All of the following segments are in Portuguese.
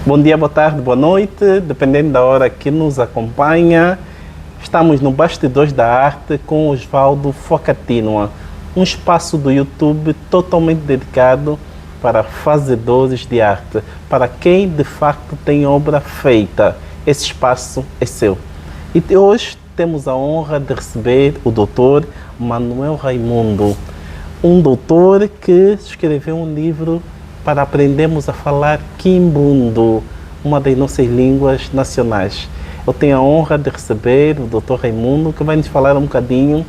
Bom dia, boa tarde, boa noite, dependendo da hora que nos acompanha. Estamos no Bastidores da Arte com Osvaldo Focatinoa, um espaço do YouTube totalmente dedicado para fazedores de arte, para quem de facto tem obra feita. Esse espaço é seu. E hoje temos a honra de receber o Dr. Manuel Raimundo, um doutor que escreveu um livro para aprendermos a falar Quimbundo, uma das nossas línguas nacionais. Eu tenho a honra de receber o Dr. Raimundo, que vai nos falar um bocadinho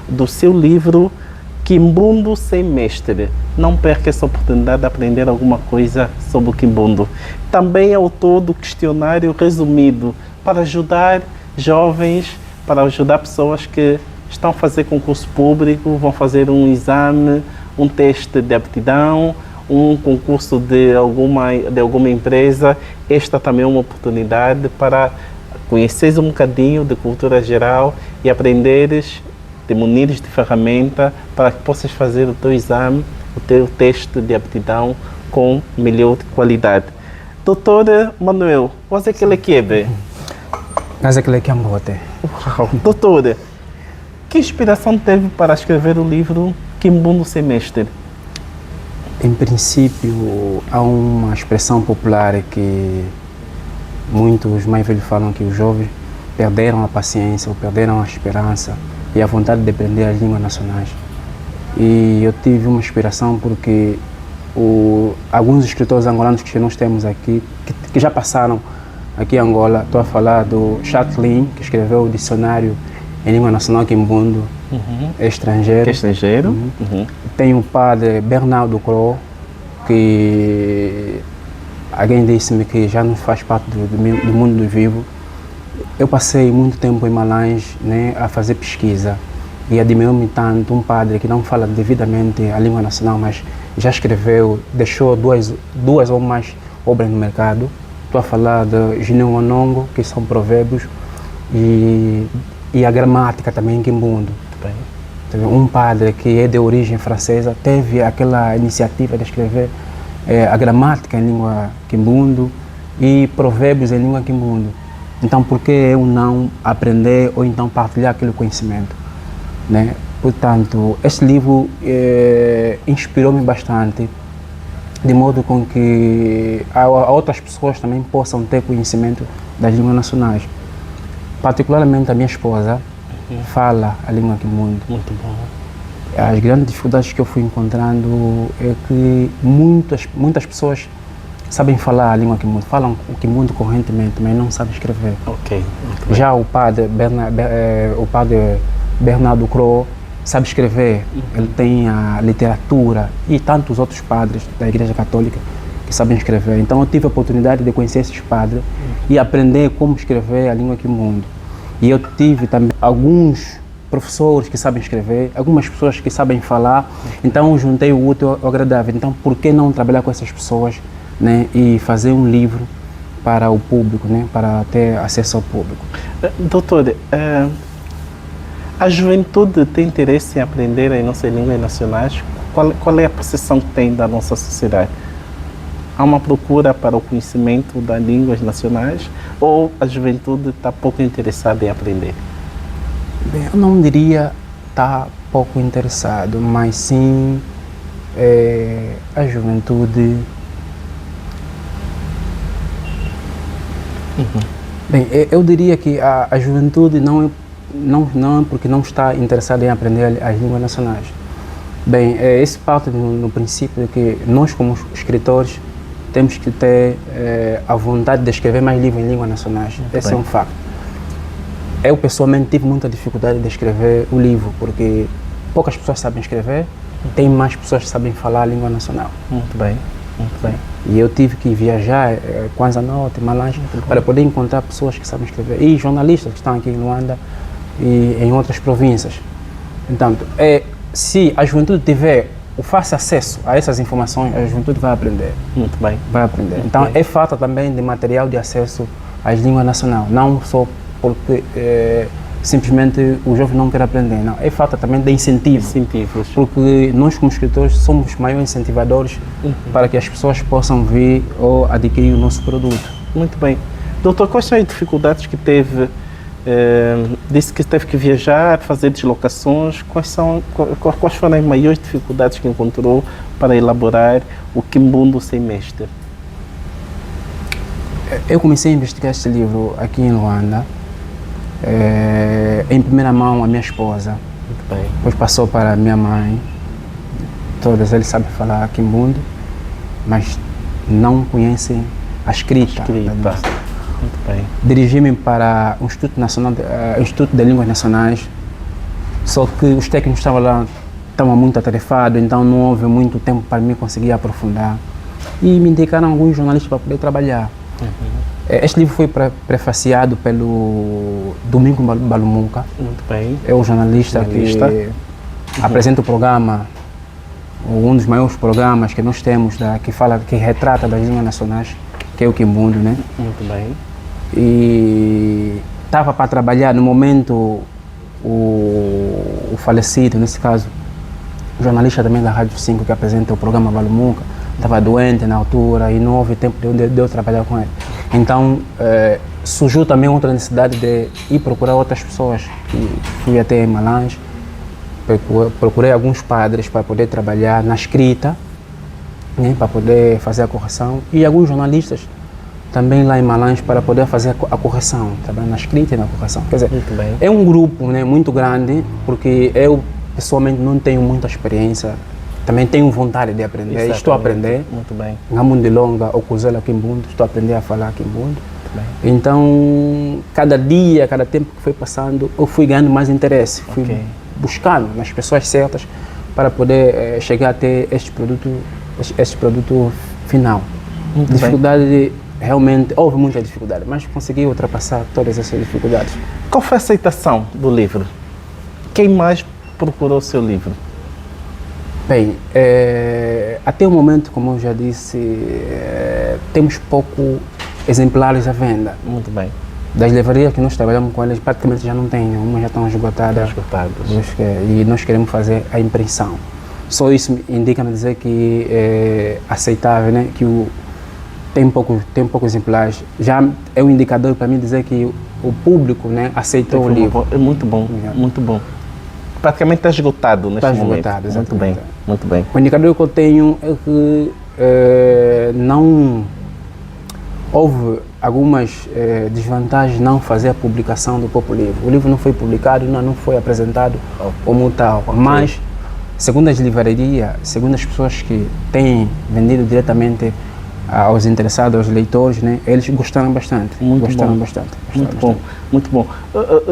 do seu livro Quimbundo Sem Mestre. Não perca essa oportunidade de aprender alguma coisa sobre o Quimbundo. Também é autor do questionário resumido para ajudar jovens, para ajudar pessoas que estão a fazer concurso público, vão fazer um exame, um teste de aptidão, um concurso de alguma empresa. Esta também é uma oportunidade para conheceres um bocadinho de cultura geral e aprenderes, te munires de ferramenta para que possas fazer o teu exame, o teu teste de aptidão com melhor qualidade. Doutor Manuel, você é que ele quer? Doutor, que inspiração teve para escrever o livro Quimbundo Sem Mestre? Em princípio, há uma expressão popular que muitos mais velhos falam que os jovens perderam a paciência ou perderam a esperança e a vontade de aprender as línguas nacionais. E eu tive uma inspiração porque alguns escritores angolanos que nós temos aqui, que já passaram aqui em Angola, estou a falar do Chatlin, que escreveu o dicionário em língua nacional Quimbundo, estrangeiro. Estrangeiro. Tem o padre Bernardo Cro, que alguém disse-me que já não faz parte do mundo do vivo. Eu passei muito tempo em Malange, né, a fazer pesquisa e admirou-me tanto um padre que não fala devidamente a língua nacional, mas já escreveu, deixou duas ou mais obras no mercado. Estou a falar de Gineu Onongo, que são provérbios, e a gramática também em Quimbundo. Um padre que é de origem francesa teve aquela iniciativa de escrever a gramática em língua Quimbundo e provérbios em língua Quimbundo. Então, por que eu não aprender ou então partilhar aquele conhecimento, né? Portanto, este livro inspirou-me bastante, de modo com que outras pessoas também possam ter conhecimento das línguas nacionais. Particularmente a minha esposa fala a língua Quimbundo. Muito bom. As grandes dificuldades que eu fui encontrando é que muitas pessoas sabem falar a língua Quimbundo, falam o Quimbundo correntemente, mas não sabem escrever. Ok. Já o padre Bernardo Cro sabe escrever, ele tem a literatura e tantos outros padres da Igreja Católica que sabem escrever. Então eu tive a oportunidade de conhecer esses padres e aprender como escrever a língua Quimbundo. E eu tive também alguns professores que sabem escrever, algumas pessoas que sabem falar, então eu juntei o útil ao agradável. Então por que não trabalhar com essas pessoas, né, e fazer um livro para o público, né, para ter acesso ao público? Doutor, a juventude tem interesse em aprender as nossas línguas nacionais? Qual é a percepção que tem da nossa sociedade? Há uma procura para o conhecimento das línguas nacionais ou a juventude está pouco interessada em aprender? Bem, eu não diria está pouco interessado, mas sim a juventude. Bem, eu diria que a juventude não é porque não está interessada em aprender as línguas nacionais. Bem, esse parte no princípio de que nós, como escritores, temos que ter a vontade de escrever mais livros em línguas nacionais. Esse é um facto. Eu, pessoalmente, tive muita dificuldade de escrever o livro, porque poucas pessoas sabem escrever, tem mais pessoas que sabem falar a língua nacional. Muito bem, muito bem. E eu tive que viajar, Kwanza-Norte, Malange, para poder encontrar pessoas que sabem escrever. E jornalistas que estão aqui em Luanda e em outras províncias. Então, se a juventude tiver o fácil acesso a essas informações, a juventude vai aprender. Muito bem. Vai aprender. Então, é falta também de material de acesso às línguas nacionais, não só porque simplesmente o jovem não quer aprender. Não, é falta também de incentivo. Incentivos. Porque nós, como escritores, somos os maiores incentivadores para que as pessoas possam vir ou adquirir o nosso produto. Muito bem. Doutor, quais são as dificuldades que teve? Disse que teve que viajar, fazer deslocações. Quais foram as maiores dificuldades que encontrou para elaborar o Quimbundo Sem Mestre? Eu comecei a investigar este livro aqui em Luanda, em primeira mão a minha esposa, Muito bem. depois passou para a minha mãe. Todas eles sabem falar Quimbundo, mas não conhecem a escrita. Muito bem. Dirigi-me para o Instituto de Línguas Nacionais, só que os técnicos estavam lá, estavam muito atarefados, então não houve muito tempo para mim conseguir aprofundar. E me indicaram alguns jornalistas para poder trabalhar. Este livro foi prefaciado pelo Domingo Balumuca. Muito bem. É o jornalista que apresenta o programa, um dos maiores programas que nós temos, que retrata das línguas nacionais, que é o Quimbundo, né? Muito bem. E estava para trabalhar, no momento, o falecido, nesse caso, o jornalista também da Rádio 5, que apresenta o programa Balumuca, estava doente na altura e não houve tempo de eu trabalhar com ele. Então, surgiu também outra necessidade de ir procurar outras pessoas. E fui até Malange, procurei alguns padres para poder trabalhar na escrita, né, para poder fazer a correção, e alguns jornalistas também lá em Malange para poder fazer a correção, trabalhando na escrita e na correção. Quer dizer, Muito bem. é um grupo, né, muito grande, porque eu pessoalmente não tenho muita experiência, também tenho vontade de aprender. Exatamente. Estou a aprender. Muito bem. Ngamundilonga ou Kuzela Quimbundo, estou a aprender a falar Quimbundo. Então, cada dia, cada tempo que foi passando, eu fui ganhando mais interesse, fui buscando nas pessoas certas para poder chegar até este produto final. Muito Dificuldade, realmente, houve muita dificuldade, mas consegui ultrapassar todas essas dificuldades. Qual foi a aceitação do livro? Quem mais procurou o seu livro? Bem, até o momento, como eu já disse, temos pouco exemplares à venda. Muito bem. Das livrarias que nós trabalhamos com elas, praticamente já não tem, umas já estão esgotadas. E nós queremos fazer a impressão. Só isso indica-me dizer que é aceitável, né? Que tem poucos exemplares. Já é um indicador para mim dizer que o público, né, aceitou o livro. É muito bom, muito bom. Praticamente está esgotado neste momento. Está esgotado, muito bem, muito bem. O indicador que eu tenho é que não houve algumas desvantagens não fazer a publicação do próprio livro. O livro não foi publicado, não foi apresentado como tal, mas segundo as livrarias, segundo as pessoas que têm vendido diretamente aos interessados, aos leitores, né, eles gostaram bastante. Muito bom.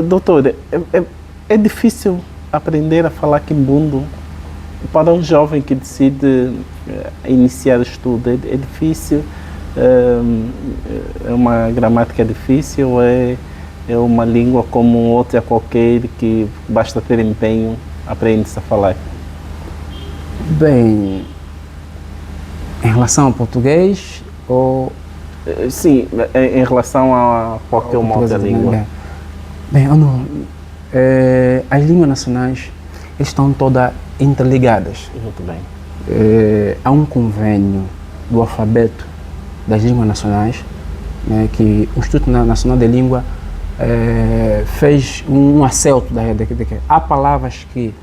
Doutor, é difícil aprender a falar Quimbundo para um jovem que decide iniciar estudo? É difícil? É uma gramática difícil ou é uma língua como outra qualquer que basta ter empenho, aprende-se a falar? Bem, em relação ao português ou... Sim, em relação a qualquer uma outra língua. Bem, as línguas nacionais estão todas interligadas. Muito bem. Há um convênio do alfabeto das línguas nacionais, né, que o Instituto Nacional de Língua fez um acerto. Há palavras que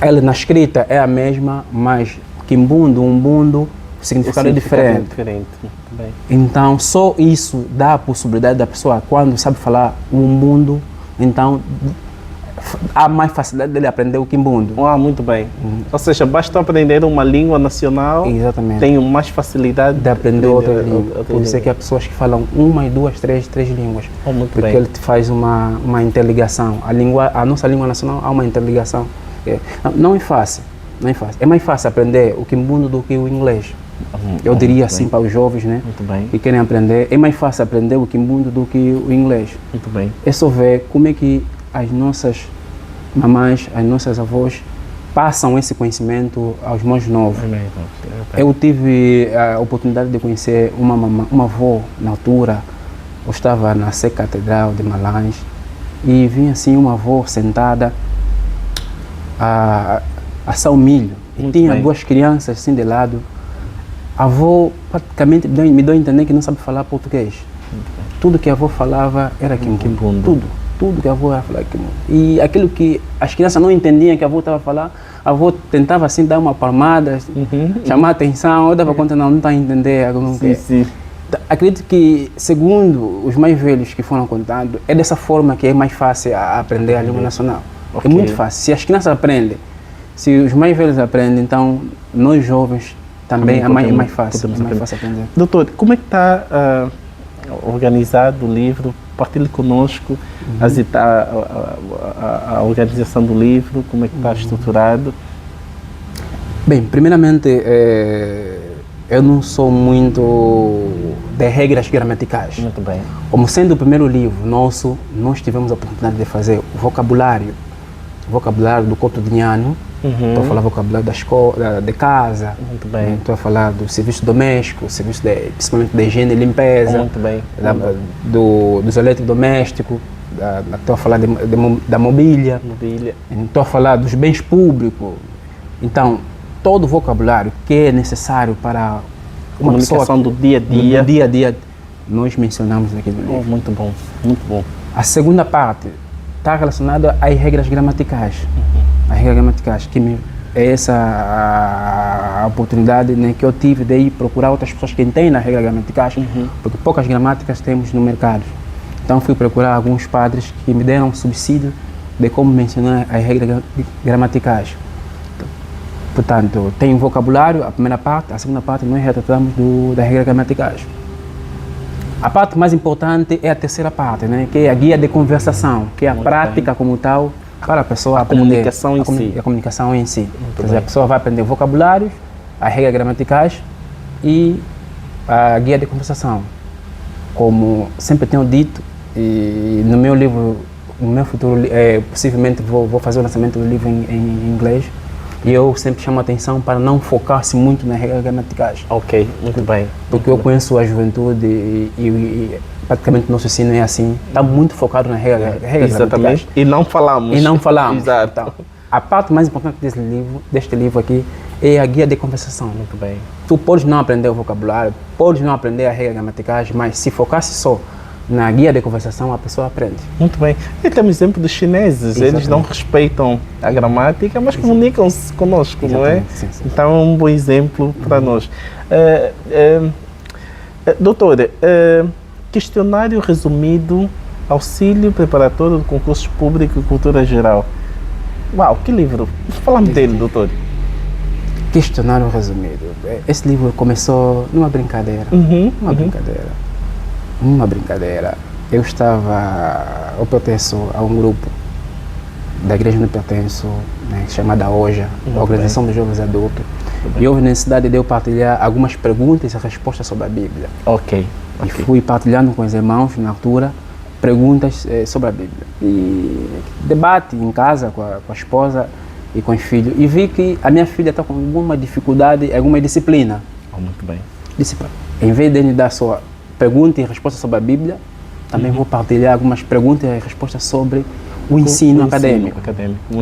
ela na escrita é a mesma, mas Quimbundo, Umbundo, o significado é diferente. Bem. Então, só isso dá a possibilidade da pessoa, quando sabe falar Umbundo, então há mais facilidade dele aprender o Quimbundo. Muito bem. Ou seja, basta aprender uma língua nacional, exatamente, tem mais facilidade de aprender outra língua. Por isso é que há pessoas que falam uma, duas, três línguas. Muito bem. Porque ele faz uma interligação. A nossa língua nacional há uma interligação. Não é fácil. É mais fácil aprender o Quimbundo do que o inglês. Eu diria assim para os jovens, né, que querem aprender, é mais fácil aprender o Quimbundo do que o inglês. Muito bem. É só ver como é que as nossas mamães, as nossas avós passam esse conhecimento aos mais novos. Eu tive a oportunidade de conhecer uma avó na altura. Eu estava na Sé Catedral de Malange e vinha assim uma avó sentada a assar o milho. E Muito tinha bem. duas crianças assim de lado. A avó praticamente me deu a entender que não sabe falar português. Tudo que a avó falava era Quimbundo. Tudo que a avó ia falar Quimbundo. E aquilo que as crianças não entendiam que a avó estava a falar, a avó tentava assim dar uma palmada, chamar a atenção, eu dava conta, não está a entender. Não Sim, sim. Acredito que, segundo os mais velhos que foram contando, é dessa forma que é mais fácil a aprender a língua nacional. Ok. É muito fácil. Se as crianças aprendem, se os mais velhos aprendem, então nós jovens também é mais fácil. É mais fácil aprender. Doutor, como é que está organizado o livro? Partilhe conosco a organização do livro, como é que está estruturado. Bem, primeiramente, eu não sou muito de regras gramaticais. Muito bem. Como sendo o primeiro livro nosso, nós tivemos a oportunidade de fazer o vocabulário do cotidiano. Estou a falar vocabulário da escola, de casa. Muito bem. Estou a falar do serviço doméstico, principalmente de higiene e limpeza. Muito bem. Dos eletrodomésticos. Estou a falar da mobília. Estou a falar dos bens públicos. Então, todo o vocabulário que é necessário para uma comunicação do dia a dia. Do dia a dia, nós mencionamos aqui no livro. Muito bom, muito bom. A segunda parte está relacionada às regras gramaticais. As regras gramaticais, que é essa a oportunidade, né, que eu tive de ir procurar outras pessoas que entendem as regras gramaticais, porque poucas gramáticas temos no mercado. Então fui procurar alguns padres que me deram um subsídio de como mencionar as regras gramaticais. Portanto, tem o vocabulário, a primeira parte, a segunda parte nós retratamos das regras gramaticais. A parte mais importante é a terceira parte, né, que é a guia de conversação, que é a prática como tal, para a pessoa aprender comunicação em si. A comunicação em si. Quer dizer, a pessoa vai aprender vocabulários, as regras gramaticais e a guia de conversação. Como sempre tenho dito, e no meu livro, no meu futuro, possivelmente vou fazer o lançamento do livro em inglês, e eu sempre chamo a atenção para não focar-se muito nas regras gramaticais. Ok, muito bem. Porque eu conheço a juventude e praticamente o nosso ensino é assim, está muito focado nas regras gramaticais. E não falamos. Exato. Então, a parte mais importante deste livro aqui é a guia de conversação. Muito bem. Tu podes não aprender o vocabulário, podes não aprender as regras gramaticais, mas se focasse só na guia de conversação, a pessoa aprende. Muito bem. E temos exemplo dos chineses. Exatamente. Eles não respeitam a gramática, mas comunicam-se conosco, não é? Sim. Então é um bom exemplo para nós. Doutora, questionário resumido, auxílio preparatório de concursos públicos e cultura geral. Uau, que livro! Falamos dele, doutor. Questionário resumido. Esse livro começou numa brincadeira. Uma brincadeira. Eu pertenço a um grupo da igreja onde eu pertenço, né, chamada OJA, Organização dos Jovens Adultos. E houve necessidade de eu partilhar algumas perguntas e respostas sobre a Bíblia. Ok. E fui partilhando com os irmãos, na altura, perguntas sobre a Bíblia. E debate em casa com a esposa e com os filhos. E vi que a minha filha está com alguma dificuldade, alguma disciplina. Muito bem. Disciplina. Em vez de ele dar sua pergunta e resposta sobre a Bíblia, também vou partilhar algumas perguntas e respostas sobre o ensino acadêmico.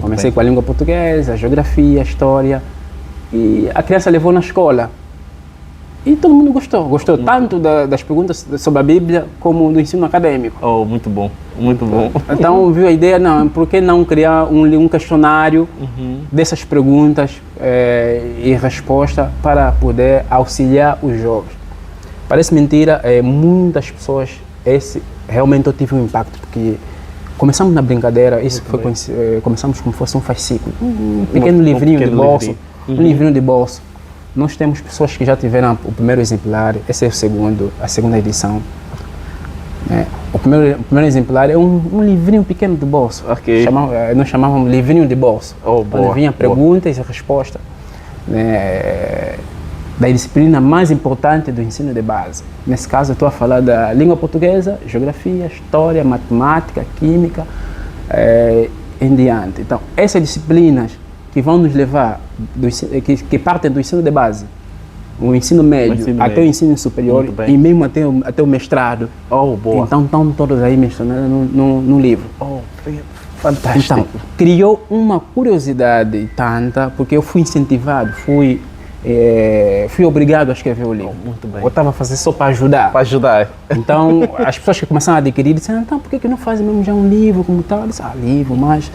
Comecei com a língua portuguesa, a geografia, a história. E a criança levou na escola. E todo mundo gostou. Gostou tanto das perguntas sobre a Bíblia como do ensino acadêmico. Oh, muito bom. Muito bom. Então, viu a ideia, não, por que não criar um questionário dessas perguntas e respostas para poder auxiliar os jovens? Parece mentira, muitas pessoas, realmente eu tive um impacto, porque começamos na brincadeira, começamos como se fosse um fascículo, um pequeno livrinho de bolso, um livrinho de bolso. Nós temos pessoas que já tiveram o primeiro exemplar, esse é a segunda edição. O primeiro exemplar é um livrinho pequeno de bolso, nós chamávamos livrinho de bolso, onde vinha perguntas e respostas. Da disciplina mais importante do ensino de base. Nesse caso, eu estou a falar da língua portuguesa, geografia, história, matemática, química, em diante. Então, essas disciplinas que vão nos levar, que partem do ensino de base, o ensino médio, ensino até médio. o ensino superior Muito bem. e mesmo até o mestrado. Oh, boa. Então estão todos aí mencionados no livro. Oh, fantástico. Então, criou uma curiosidade tanta, porque eu fui incentivado, fui obrigado a escrever o livro. Muito bem. Eu estava a fazer só para ajudar. Para ajudar. Então, as pessoas que começaram a adquirir disseram, então, por que não fazem mesmo já um livro como tal? Eu disse, livro, mas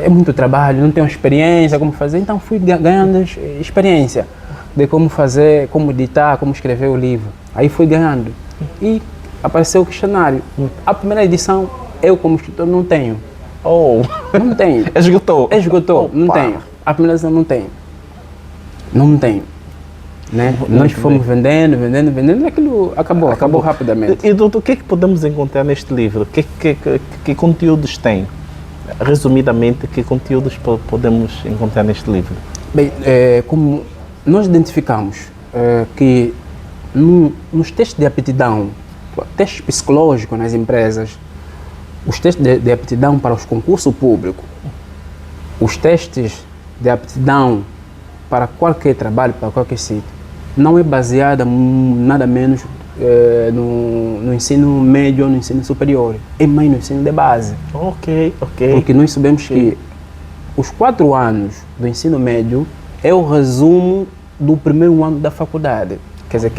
é muito trabalho, não tenho experiência, como fazer. Então, fui ganhando experiência de como fazer, como editar, como escrever o livro. Aí fui ganhando. E apareceu o questionário. A primeira edição, eu como escritor não tenho. Oh, Não tenho. esgotou. Esgotou, não Opa. tenho. A primeira edição não tenho. Não tenho. Né? Nós fomos vendendo, e aquilo acabou rapidamente. E doutor, o que é que podemos encontrar neste livro? Que conteúdos tem? Resumidamente, que conteúdos podemos encontrar neste livro? Bem, como nós identificamos que nos testes de aptidão, testes psicológicos nas empresas, os testes de aptidão para os concursos públicos, os testes de aptidão para qualquer trabalho, para qualquer sítio, não é baseada nada menos no ensino médio ou no ensino superior, é mais no ensino de base. Ok. Porque nós sabemos que os 4 anos do ensino médio é o resumo do primeiro ano da faculdade. Quer dizer,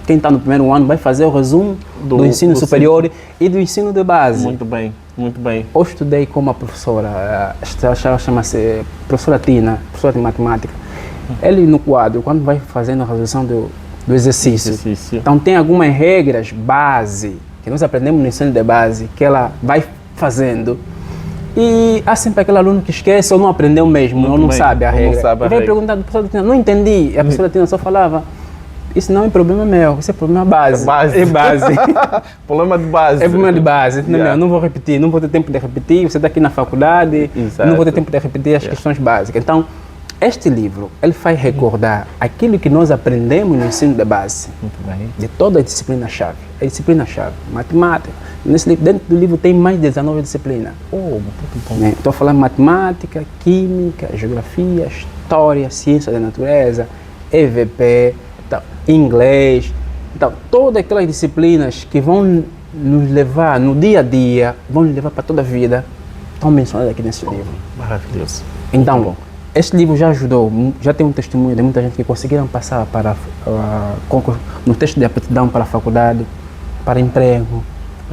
quem tá no primeiro ano vai fazer o resumo do ensino superior e do ensino de base. Muito bem, muito bem. Eu estudei com uma professora, ela chama-se professora Tina, professora de matemática. Ele no quadro, quando vai fazendo a resolução do exercício, então tem algumas regras base, que nós aprendemos no ensino de base, que ela vai fazendo. E há sempre aquele aluno que esquece ou não aprendeu mesmo, ou não sabe a regra. E vai perguntar do professor Tina, não entendi. E a professora Tina só falava, isso não é problema meu, isso é problema base. É base. Problema de base. É problema de base. Não vou repetir, não vou ter tempo de repetir. Você está aqui na faculdade, não vou ter tempo de repetir as questões básicas. Então, este livro, ele faz recordar aquilo que nós aprendemos no ensino de base. Muito bem. De toda a disciplina-chave. A disciplina-chave, matemática. Nesse livro, dentro do livro tem mais de 19 disciplinas. Oh, muito bom. Estou falando matemática, química, geografia, história, ciência da natureza, EVP, então, inglês. Então, todas aquelas disciplinas que vão nos levar no dia a dia, vão nos levar para toda a vida, estão mencionadas aqui nesse livro. Maravilhoso. Então, este livro já ajudou, já tem um testemunho de muita gente que conseguiram passar para no teste de aptidão para a faculdade, para emprego,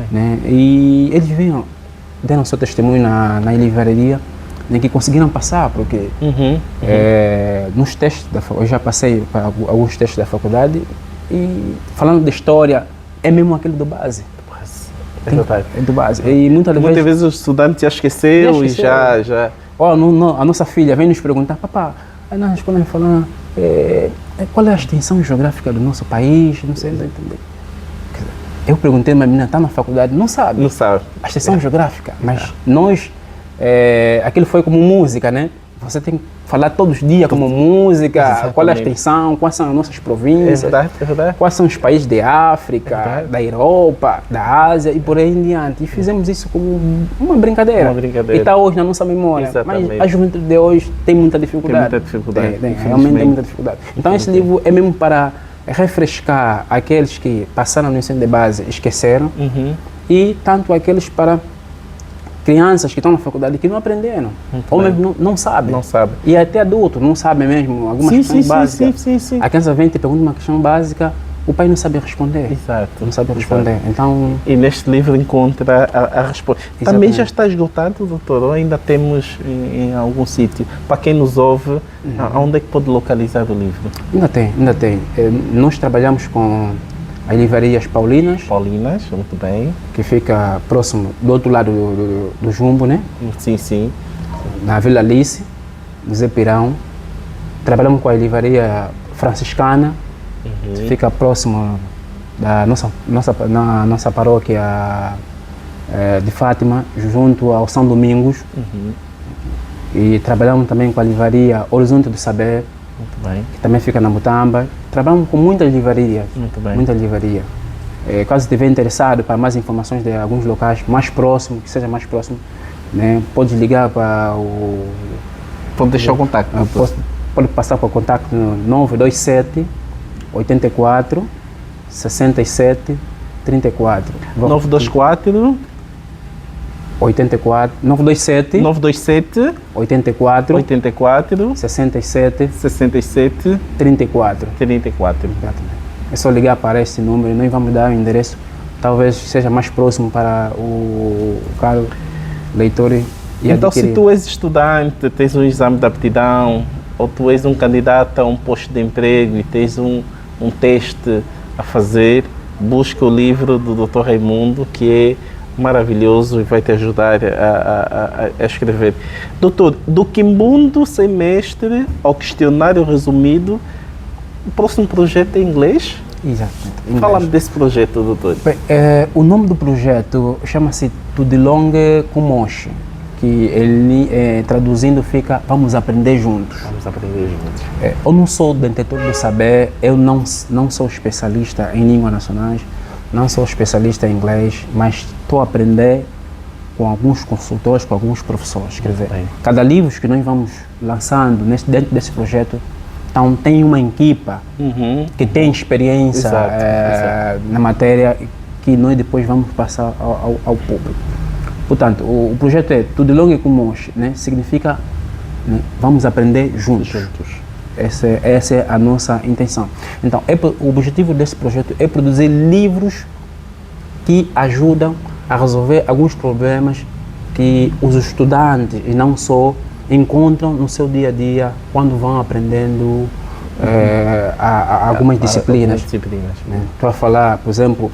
né? E eles deram seu testemunho na livraria, né, que conseguiram passar, porque nos testes eu já passei para alguns testes da faculdade e falando de história, é mesmo aquele do base. É verdade. É do base. E muitas vezes o estudante já esqueceu e já... A nossa filha vem nos perguntar, papá, na escola falando qual é a extensão geográfica do nosso país, não sei entender. Eu perguntei, mas a menina está na faculdade, não sabe. Não sabe. A extensão geográfica, mas nós, aquilo foi como música, né? Você tem que falar todos os dias como música, exatamente. Qual é a extensão, quais são as nossas províncias, é verdade. Quais são os países de África, da Europa, da Ásia e por aí em diante. E fizemos isso como uma brincadeira. E está hoje na nossa memória. Exatamente. Mas a juventude de hoje tem muita dificuldade. Tem muita dificuldade. Realmente tem muita dificuldade. Então esse livro é mesmo para refrescar aqueles que passaram no ensino de base e esqueceram, e tanto aqueles para crianças que estão na faculdade que não aprenderam, ou mesmo não sabem. Não sabe. E até adultos não sabem mesmo algumas questões básicas. Sim. A criança vem e te pergunta uma questão básica, o pai não sabe responder. Exato. Não sabe responder. Então, e neste livro encontra a resposta. Também já está esgotado, doutor? Ou ainda temos em algum sítio? Para quem nos ouve, onde é que pode localizar o livro? Ainda tem. Nós trabalhamos com as livrarias Paulinas. Paulinas, muito bem. Que fica próximo, do outro lado do Jumbo, né? Sim. Na Vila Alice, no Zé Pirão. Trabalhamos com a livraria franciscana, que fica próximo da nossa paróquia de Fátima, junto ao São Domingos. E trabalhamos também com a livraria Horizonte do Saber, que também fica na Mutamba. Trabalhamos com muitas livrarias. Muita livraria. Caso estiver interessado para mais informações de alguns locais mais próximos, que seja mais próximo, né, pode ligar para o... Pode deixar o contato. Pode passar para o contato no 927 84 67 34. 924 84 927 927 84 84 67 67 34. 34. É só ligar para esse número e nós vamos dar o endereço. Talvez seja mais próximo para o caro leitor. E então, adquirir. se tu és estudante, tens um exame de aptidão, ou tu és um candidato a um posto de emprego e tens um teste a fazer, busca o livro do Dr. Raimundo, que é maravilhoso e vai te ajudar a escrever. Doutor, do Quimbundo Semestre ao Questionário Resumido, o próximo projeto é em inglês? Exatamente. Fala-me desse projeto, doutor. Bem, o nome do projeto chama-se Tudilong Kumoshi, que ele, traduzindo, fica Vamos Aprender Juntos. Vamos aprender juntos. Eu não sou detentor do saber, eu não sou especialista em línguas nacionais, não sou especialista em inglês, mas estou a aprender com alguns consultores, com alguns professores. Quer dizer, cada livro que nós vamos lançando dentro desse projeto, então tem uma equipa que tem experiência na matéria que nós depois vamos passar ao público. Portanto, o projeto é Tudilong Kumoshi, né? Significa, né, vamos aprender juntos. Essa é a nossa intenção. Então, o objetivo desse projeto é produzir livros que ajudam a resolver alguns problemas que os estudantes, e não só, encontram no seu dia a dia quando vão aprendendo algumas disciplinas. Estou a falar, por exemplo,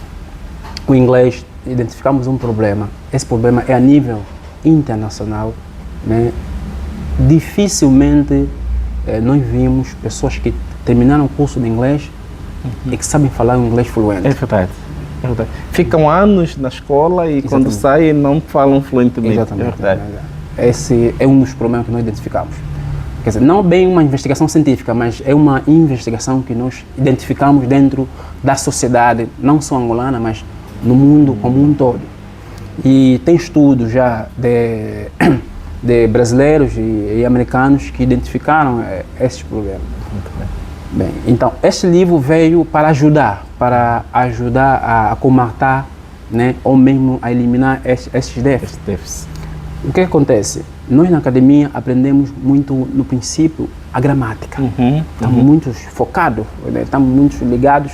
com o inglês, identificamos um problema. Esse problema é a nível internacional, né? Dificilmente nós vimos pessoas que terminaram o curso de inglês e que sabem falar um inglês fluente. É verdade. É verdade. Ficam anos na escola e quando saem não falam fluentemente. Exatamente. É verdade. Esse é um dos problemas que nós identificamos. Quer dizer, não bem uma investigação científica, mas é uma investigação que nós identificamos dentro da sociedade, não só angolana, mas no mundo como um todo. E tem estudos já de brasileiros e americanos que identificaram esses problemas. Muito bem. Bem, então, este livro veio para ajudar a comatar, né, ou mesmo a eliminar esses déficits. O que acontece? Nós na academia aprendemos muito no princípio a gramática. Estamos muito focados, né, estamos muito ligados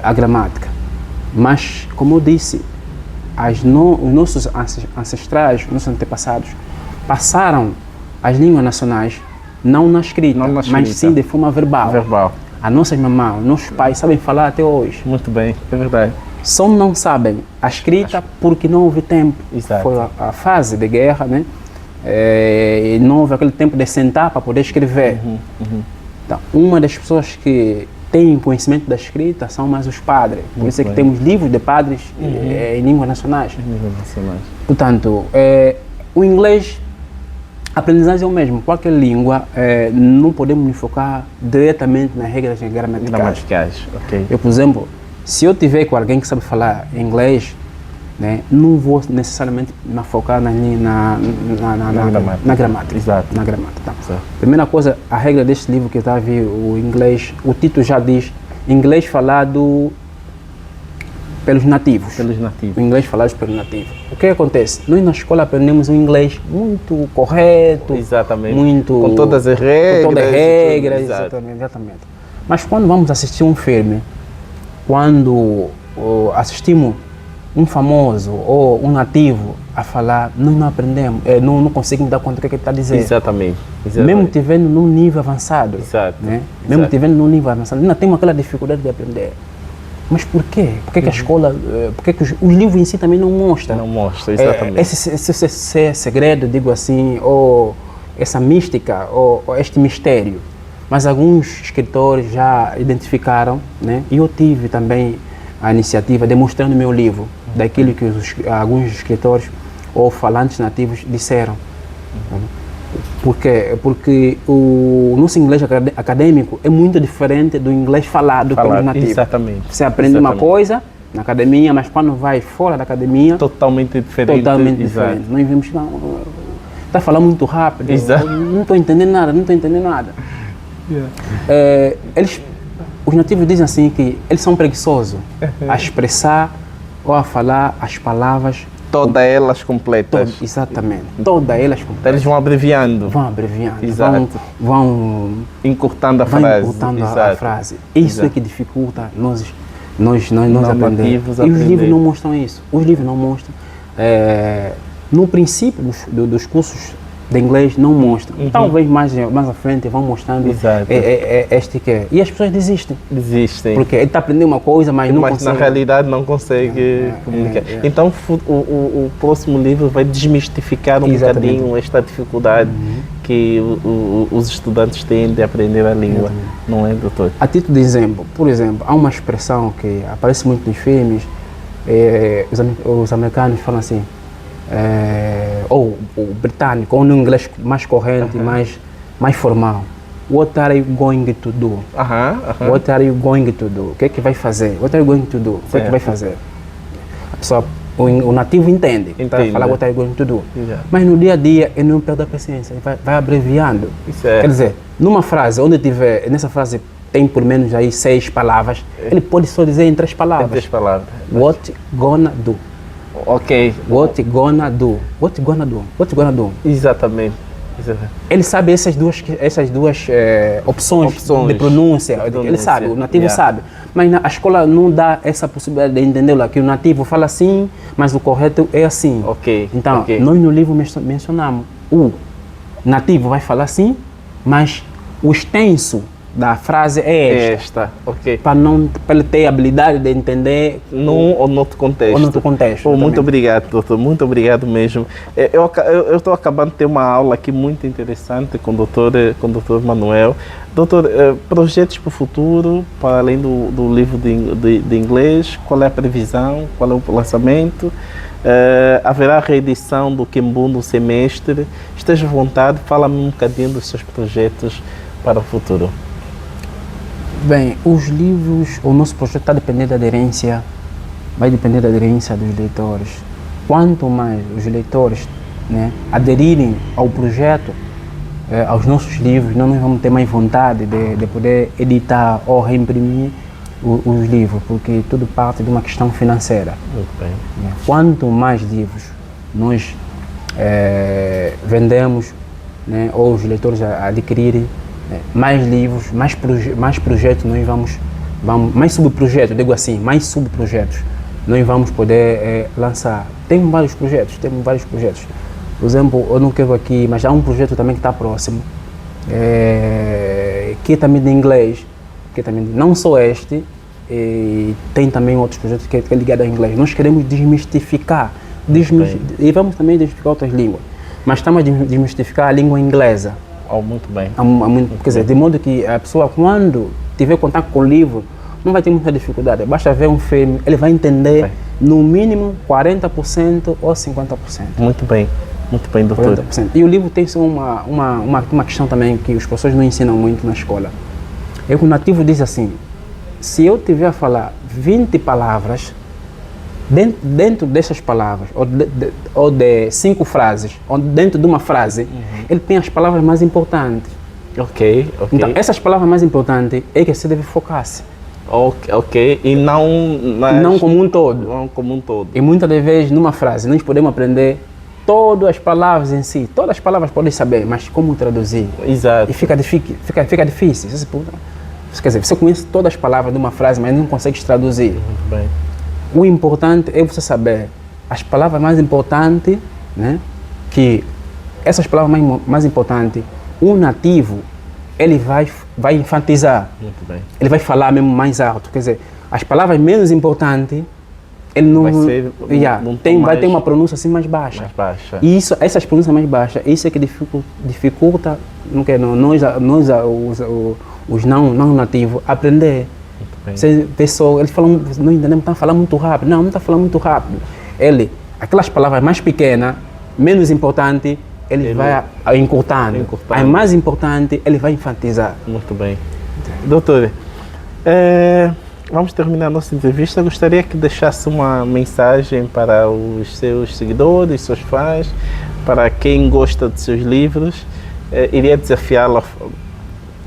à gramática. Mas, como eu disse, os nossos ancestrais, nossos antepassados, passaram as línguas nacionais não na escrita, mas sim de forma verbal. As nossas mamães, nossos pais sabem falar até hoje. Muito bem, é verdade. Só não sabem a escrita porque não houve tempo. Exato. Foi a fase de guerra, né? E não houve aquele tempo de sentar para poder escrever. Então, uma das pessoas que tem conhecimento da escrita são mais os padres. Por isso é que temos livros de padres em línguas nacionais. Portanto, o inglês, a aprendizagem é o mesmo. Qualquer língua, não podemos nos focar diretamente nas regras gramaticais. Okay. Eu, por exemplo, se eu tiver com alguém que sabe falar inglês, né, não vou necessariamente me focar na gramática. Exato. Na gramática. Então, primeira coisa, a regra deste livro que está a ver, o inglês, o título já diz inglês falado pelos nativos. O inglês falado pelos nativos. O que acontece? Nós na escola aprendemos um inglês muito correto. Exatamente. Muito, com todas as regras. Com todas as regras, exatamente. Mas quando vamos assistir um filme, quando assistimos um famoso ou um nativo a falar, nós não aprendemos, não conseguimos dar conta do que ele está dizendo. Exatamente. Mesmo tivendo num nível avançado. Exato. Né? Mesmo tivendo num nível avançado, ainda temos aquela dificuldade de aprender. Mas por quê? Por que a escola, por que os livros em si também não mostram? Não mostra, exatamente. Esse segredo, digo assim, ou essa mística, ou este mistério. Mas alguns escritores já identificaram, né? E eu tive também a iniciativa de mostrar no meu livro daquilo que alguns escritores ou falantes nativos disseram. Por quê? Porque o nosso inglês acadêmico é muito diferente do inglês falado pelos nativos. Exatamente. Você aprende uma coisa na academia, mas quando vai fora da academia... Totalmente diferente. Totalmente diferente. Nós vimos, está falando muito rápido, não estou entendendo nada, não estou entendendo nada. Eles os nativos dizem assim que eles são preguiçosos a expressar ou a falar as palavras. Todas elas completas. Exatamente. Todas elas completas. Então eles vão abreviando. Vão abreviando. Exato. Vão encurtando a vão frase. encurtando a Exato. frase. Isso Exato. é que dificulta nós aprender. nativos E os aprender. livros não mostram isso. Os livros não mostram. No princípio dos cursos de inglês não mostram. Talvez mais à frente vão mostrando Exato. este que é. E as pessoas desistem. Desistem. Porque ele está aprendendo uma coisa, mas não Mas consegue. na realidade não consegue comunicar. Então o próximo livro vai desmistificar um Exatamente. bocadinho esta dificuldade que os estudantes têm de aprender a língua. Não é, doutor? A título de exemplo, por exemplo, há uma expressão que aparece muito nos filmes, os americanos falam assim, ou o britânico, ou no inglês mais corrente, mais formal. What are you going to do? What are you going to do? O que é que vai fazer? What are you going to do? O que é que vai fazer? A pessoa, o nativo entende. Vai falar what are you going to do. Mas no dia a dia ele não perde a paciência, ele vai abreviando. Quer dizer, numa frase, onde tiver, nessa frase tem por menos aí 6 palavras, ele pode só dizer em 3 palavras. 3 palavras. What gonna do? Ok. What gonna do? What gonna do? What gonna do? Exatamente. Ele sabe essas duas opções de pronúncia. Ele sabe, o nativo sabe. Mas a escola não dá essa possibilidade de entender que o nativo fala assim, mas o correto é assim. Então, nós no livro mencionamos, o nativo vai falar assim, mas o extenso da frase é esta. Para ele ter a habilidade de entender num ou noutro contexto. Muito obrigado, doutor. Muito obrigado mesmo. Eu estou acabando de ter uma aula aqui muito interessante com o doutor Manuel. Doutor, projetos para o futuro, para além do livro de inglês, qual é a previsão, qual é o lançamento? Haverá reedição do Kimbundu no semestre? Esteja à vontade, fala-me um bocadinho dos seus projetos para o futuro. Bem, os livros, o nosso projeto está dependendo da aderência, vai depender da aderência dos leitores. Quanto mais os leitores aderirem ao projeto, aos nossos livros, nós vamos ter mais vontade de poder editar ou reimprimir os livros, porque tudo parte de uma questão financeira. Muito bem. Quanto mais livros nós vendemos, ou os leitores adquirirem, mais livros, mais projetos nós vamos mais subprojetos, digo assim, mais subprojetos nós vamos poder lançar. Temos vários projetos. Por exemplo, eu não quero aqui, mas há um projeto também que está próximo, que é também de inglês, que também não só este, tem também outros projetos que é ligado a inglês. Nós queremos desmistificar, e vamos também desmistificar outras línguas, mas estamos a desmistificar a língua inglesa. Muito bem. Quer dizer, de modo que a pessoa, quando tiver contato com o livro, não vai ter muita dificuldade. Basta ver um filme, ele vai entender no mínimo 40% ou 50%. Muito bem, doutor. 40%. E o livro tem uma questão também que os professores não ensinam muito na escola. O nativo diz assim, se eu tiver a falar 20 palavras, dentro dessas palavras, ou de 5 frases, ou dentro de uma frase, ele tem as palavras mais importantes. Então, essas palavras mais importantes é que você deve focar-se. E não como um todo. E muitas das vezes, numa frase, nós podemos aprender todas as palavras em si. Todas as palavras podem saber, mas como traduzir? Exato. E fica difícil. Quer dizer, você conhece todas as palavras de uma frase, mas não consegue traduzir. Muito bem. O importante é você saber as palavras mais importantes, que essas palavras mais importantes, um nativo, ele vai enfatizar. Muito bem. Ele vai falar mesmo mais alto. Quer dizer, as palavras menos importantes, ele não vai ter uma pronúncia assim mais baixa. E essas pronúncias mais baixas, isso é que dificulta os não nativos aprender. Você vê só, eles falam, não entendemos, está falando muito rápido. Não está falando muito rápido. Aquelas palavras mais pequenas, menos importantes, ele vai encurtando. A mais importante, ele vai enfatizar. Muito bem. Doutor, vamos terminar a nossa entrevista. Eu gostaria que deixasse uma mensagem para os seus seguidores, seus fãs, para quem gosta de seus livros. Iria desafiá-lo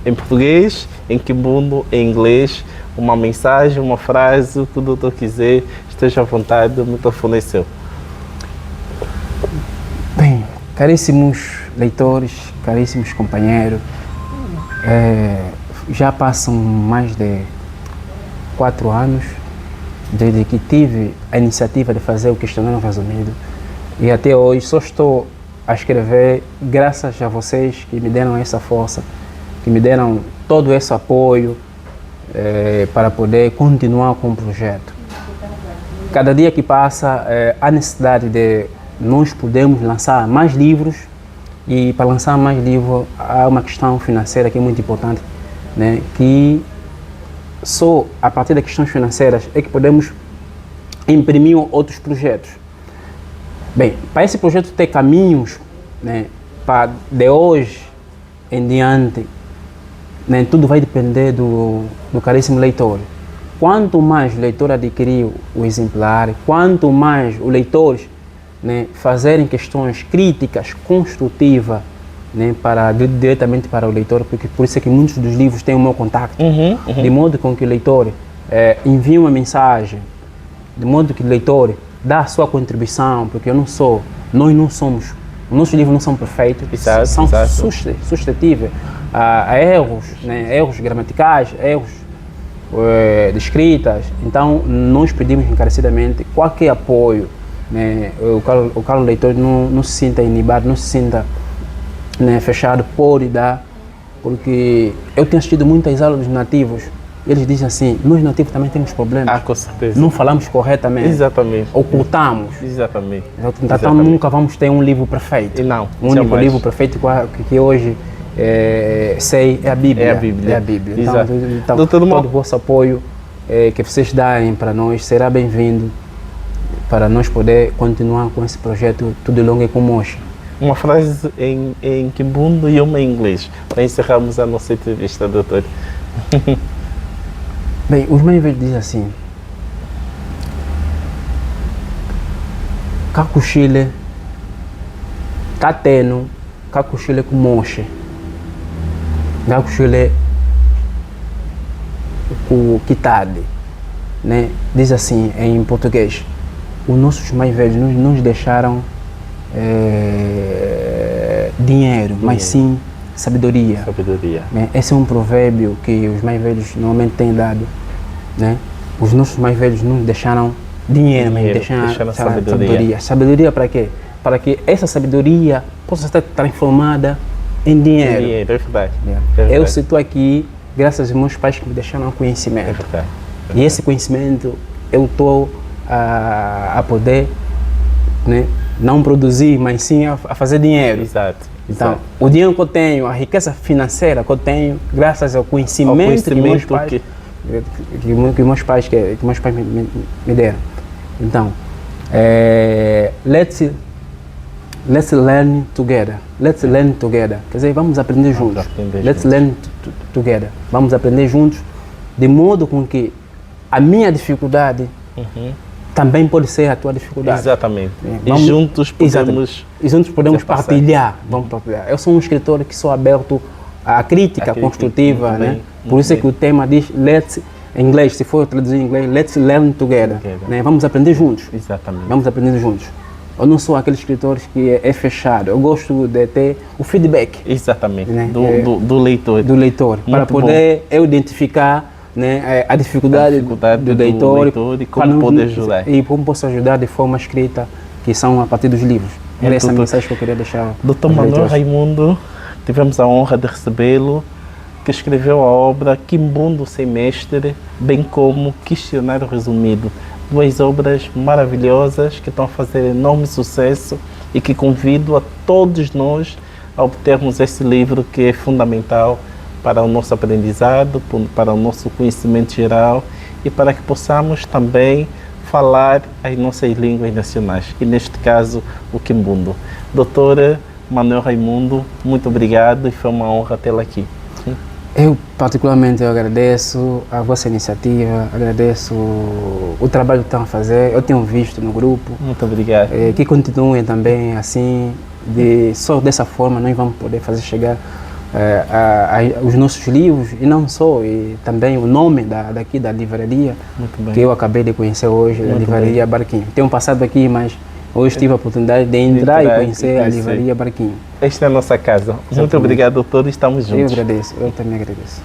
em português, em quimbundo, em inglês, uma mensagem, uma frase, o que o doutor quiser, esteja à vontade, o microfone é seu. Bem, caríssimos leitores, caríssimos companheiros, já passam mais de 4 anos desde que tive a iniciativa de fazer o questionário resumido e até hoje só estou a escrever graças a vocês que me deram essa força, que me deram todo esse apoio para poder continuar com o projeto. Cada dia que passa, há necessidade de nós podermos lançar mais livros e para lançar mais livros há uma questão financeira que é muito importante, né? Que só a partir das questões financeiras é que podemos imprimir outros projetos. Bem, para esse projeto ter caminhos, né, para de hoje em diante, né, tudo vai depender do caríssimo leitor. Quanto mais o leitor adquirir o exemplar, quanto mais os leitores, né, fazerem questões críticas, construtivas, né, diretamente para o leitor, porque por isso é que muitos dos livros têm o meu contato, de modo com que o leitor envie uma mensagem, de modo que o leitor dá a sua contribuição, porque nós não somos, nossos livros não são perfeitos, são suscetíveis a erros, né, erros gramaticais, erros de escritas. Então nós pedimos encarecidamente qualquer apoio, né, o caro leitor não se sinta inibado, não se sinta, né, fechado, pode dar, porque eu tenho assistido muitas aulas dos nativos, eles dizem assim, nós nativos também temos problemas. Com certeza. Não falamos corretamente. Exatamente. Ocultamos. Exatamente. Então nunca vamos ter um livro perfeito. E não. O único livro perfeito que hoje sei é a Bíblia. É a Bíblia. É a Bíblia. Então Doutor, todo o vosso apoio que vocês darem para nós será bem-vindo para nós poder continuar com esse projeto Tudo Longo e com Mocha. Uma frase em quimbundo e uma em inglês, para encerrarmos a nossa entrevista, doutor. Bem, os mais velhos dizem assim: Cacuchile, Cateno, Cacuchile com Moche, Cacuchile com Quitade, né? Diz assim em português: os nossos mais velhos não nos deixaram dinheiro, mas sim sabedoria. Esse é um provérbio que os mais velhos normalmente têm dado, né? Os nossos mais velhos não deixaram dinheiro, mas deixaram sabedoria. Sabedoria para quê? Para que essa sabedoria possa ser transformada em dinheiro. É verdade. Eu estou aqui graças aos meus pais que me deixaram conhecimento. É verdade. E esse conhecimento eu estou a poder, né, não produzir, mas sim a fazer dinheiro. Exato. Então, o dinheiro que eu tenho, a riqueza financeira que eu tenho, graças ao conhecimento que meus pais me deram. Então, let's learn together. Let's learn together. Quer dizer, vamos aprender juntos. Let's learn together. Vamos aprender juntos, de modo com que a minha dificuldade também pode ser a tua dificuldade. Exatamente. E juntos podemos partilhar. Vamos partilhar. Eu sou um escritor que sou aberto à crítica construtiva, né? Por isso é que o tema diz em inglês, se for traduzir em inglês, let's learn together. Né? Vamos aprender juntos. Exatamente. Vamos aprender juntos. Eu não sou aquele escritor que é fechado. Eu gosto de ter o feedback. Exatamente. Né? Do leitor. Do leitor. Para poder eu identificar, né, a dificuldade do leitor e como poder ajudar. E como posso ajudar de forma escrita, que são a partir dos livros. Era essa mensagem que eu queria deixar. Dr. Manuel Raimundo, tivemos a honra de recebê-lo, que escreveu a obra Quimbundo Sem Mestre, bem como Questionário Resumido. 2 obras maravilhosas que estão a fazer enorme sucesso e que convido a todos nós a obtermos esse livro que é fundamental para o nosso aprendizado, para o nosso conhecimento geral e para que possamos também falar as nossas línguas nacionais, e neste caso o quimbundo. Doutora Manuel Raimundo, muito obrigado e foi uma honra tê-la aqui. Eu particularmente agradeço a vossa iniciativa, agradeço o trabalho que estão a fazer, eu tenho visto no grupo. Muito obrigado. Que continuem também assim, só dessa forma nós vamos poder fazer chegar os nossos livros, e não só, e também o nome daqui da livraria, que eu acabei de conhecer hoje, a Livraria Barquinho. Tenho passado aqui, mas hoje tive a oportunidade de entrar e conhecer a Livraria Barquinho. Esta é a nossa casa. Muito obrigado, doutor, estamos juntos. Eu agradeço, eu também agradeço.